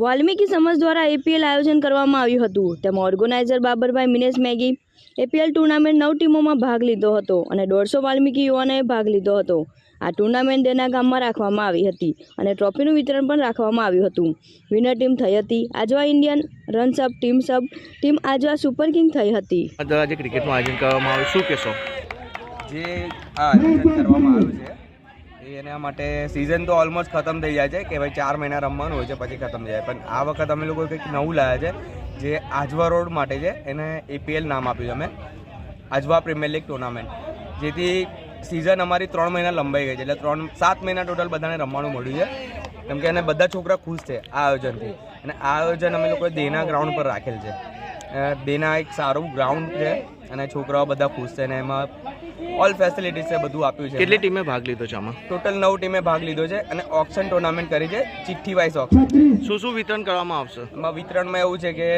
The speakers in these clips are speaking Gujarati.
વાલ્મીકી સમાજ દ્વારા APL આયોજન કરવામાં આવ્યું હતું। તેમાં ઓર્ગેનાઇઝર બાબરભાઈ મિનેશ મેગી APL ટુર્નામેન્ટ 9 ટીમોમાં ભાગ લીધો હતો અને 150 વાલ્મીકી યુવાનોએ ભાગ લીધો હતો। આ ટુર્નામેન્ટ દેના ગામમાં રાખવામાં આવી હતી અને ટ્રોફીનું વિતરણ પણ રાખવામાં આવ્યું હતું। વિનર ટીમ થઈ હતી Ajwa Indian runs up team Ajwa super king થઈ હતી। આજે ક્રિકેટનું આયોજન કરવામાં આવ્યું, શું કહેશો? જે આ આયોજન કરવામાં આવ્યું છે એના માટે સિઝન તો ઓલમોસ્ટ ખતમ થઈ જાય છે કે ભાઈ 4 મહિના રમવાનું હોય છે પછી ખતમ થઈ જાય, પણ આ વખત અમે લોકો કંઈક નવું લાવ્યા છે જે આજવા રોડ માટે છે। એને APL નામ આપ્યું અમે, આજવા પ્રીમિયર લીગ ટુર્નામેન્ટ, જેથી સિઝન અમારી 3 મહિના લંબાઈ ગઈ છે, એટલે 7 મહિના ટોટલ બધાને રમવાનું મળ્યું છે, કેમ કે એને બધા છોકરા ખુશ છે આ આયોજનથી। અને આ આયોજન અમે લોકોએ દેના ગ્રાઉન્ડ પર રાખેલ છે। દેના એક સારું ગ્રાઉન્ડ છે અને છોકરાઓ બધા ખુશ છે અને એમાં ઓલ ફેસિલિટીઝ છે, બધું આપ્યું છે। કેટલી ટીમે ભાગ લીધો છે આમાં? ટોટલ 9 ટીમે ભાગ લીધો છે અને ઓક્શન ટુર્નામેન્ટ કરી છે, ચિઠ્ઠી વાઇઝ ઓક્શન। શું વિતરણ કરવામાં આવશે? એમાં વિતરણમાં એવું છે કે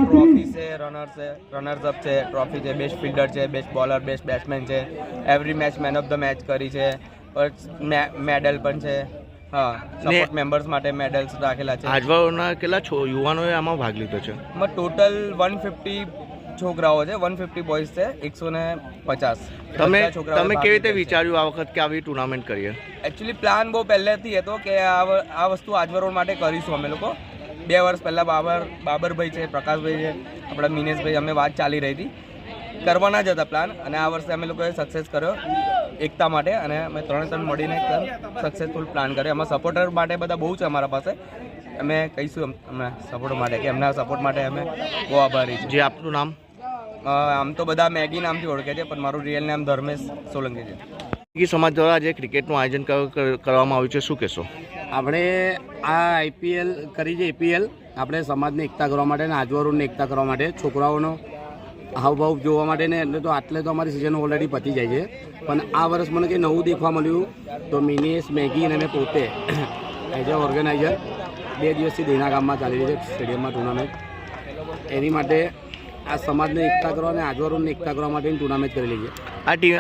ટ્રોફી છે, રનર્સ અપ છે, ટ્રોફી છે, બેસ્ટ ફિલ્ડર છે, બેસ્ટ બોલર, બેસ્ટ બેટ્સમેન છે, every match man of the match કરી છે, મેડલ પણ છે। હા, સપોર્ટ મેમ્બર્સ માટે મેડલ્સ રાખેલા છે। આજવાના કેટલા યુવાનોએ આમાં ભાગ લીધો છે? એમાં ટોટલ 150 છોકરાઓ છે, 150 બોયઝ છે, 150। તમે કેવી રીતે વિચાર્યું આ વખત કે આવી ટુર્નામેન્ટ કરીએ? એકચ્યુઅલી પ્લાન બહુ પહેલેથી હતો કે આ વસ્તુ આજવા રોડ માટે કરીશું અમે લોકો। 2 વર્ષ પહેલાં બાબરભાઈ છે, પ્રકાશભાઈ છે, આપણા મિનેશભાઈ, અમે વાત ચાલી રહી હતી, કરવાના જ હતા પ્લાન, અને આ વર્ષે અમે લોકોએ સક્સેસ કર્યો એકતા માટે, અને અમે 3 મળીને સક્સેસફુલ પ્લાન કર્યો। એમાં સપોર્ટર માટે બધા બહુ છે અમારા પાસે, અમે કહીશું અમને સપોર્ટ માટે કે એમના સપોર્ટ માટે અમે બહુ આભારી છીએ। જે આપનું નામ? આમ તો બધા મેગી નામથી ઓળખે છે, પણ મારું રિયલ નામ ધર્મેશ સોલંકી છે। વાલ્મીકી સમાજ દ્વારા જે ક્રિકેટનું આયોજન કરવામાં આવ્યું છે, શું કહેશો? આપણે આ IPL કરી છે, APL આપણે સમાજને એકતા કરવા માટે અને આજવા રોડને એકતા કરવા માટે, છોકરાઓનો હાવભાવ જોવા માટે ને, એટલે તો આટલે તો અમારી સિઝન ઓલરેડી પતી જાય છે, પણ આ વર્ષ મને કંઈ નવું દેખવા મળ્યું તો મિનેશ મેગી અને મેં પોતે એઝ અ ઓર્ગેનાઇઝર 2 દિવસથી દેના ગામમાં ચાલી રહી છે સ્ટેડિયમમાં ટુર્નામેન્ટ, એની માટે આ સમાજને એકતા કરવા અને આજવા રોડને એકતા કરવા માટેની ટુર્નામેન્ટ કરેલી છે।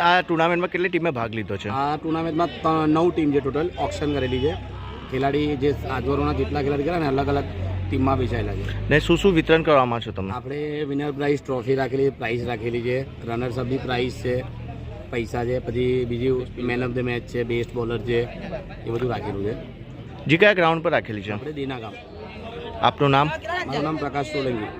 આ ટુર્નામેન્ટમાં કેટલી ટીમે ભાગ લીધો છે? આ ટુર્નામેન્ટમાં 9 ટીમ છે ટોટલ, ઓક્શન કરેલી છે। ખેલાડી જે આજવા રોડના જેટલા ખેલાડી કર્યા ને અલગ અલગ ટીમમાં વેચાયેલા છે। ને શું વિતરણ કરવામાં છો તમે? આપણે વિનર પ્રાઇઝ ટ્રોફી રાખેલી છે, પ્રાઇઝ રાખેલી છે, રનર્સ અપની પ્રાઇઝ છે, પૈસા છે, પછી બીજું મેન ઓફ ધ મેચ છે, બેસ્ટ બોલર છે, એ બધું રાખેલું છે। જે કયા ગ્રાઉન્ડ પર રાખેલી છે? આપણે દેના ગામ। આપનું નામ? મારું નામ પ્રકાશ સોલંકી।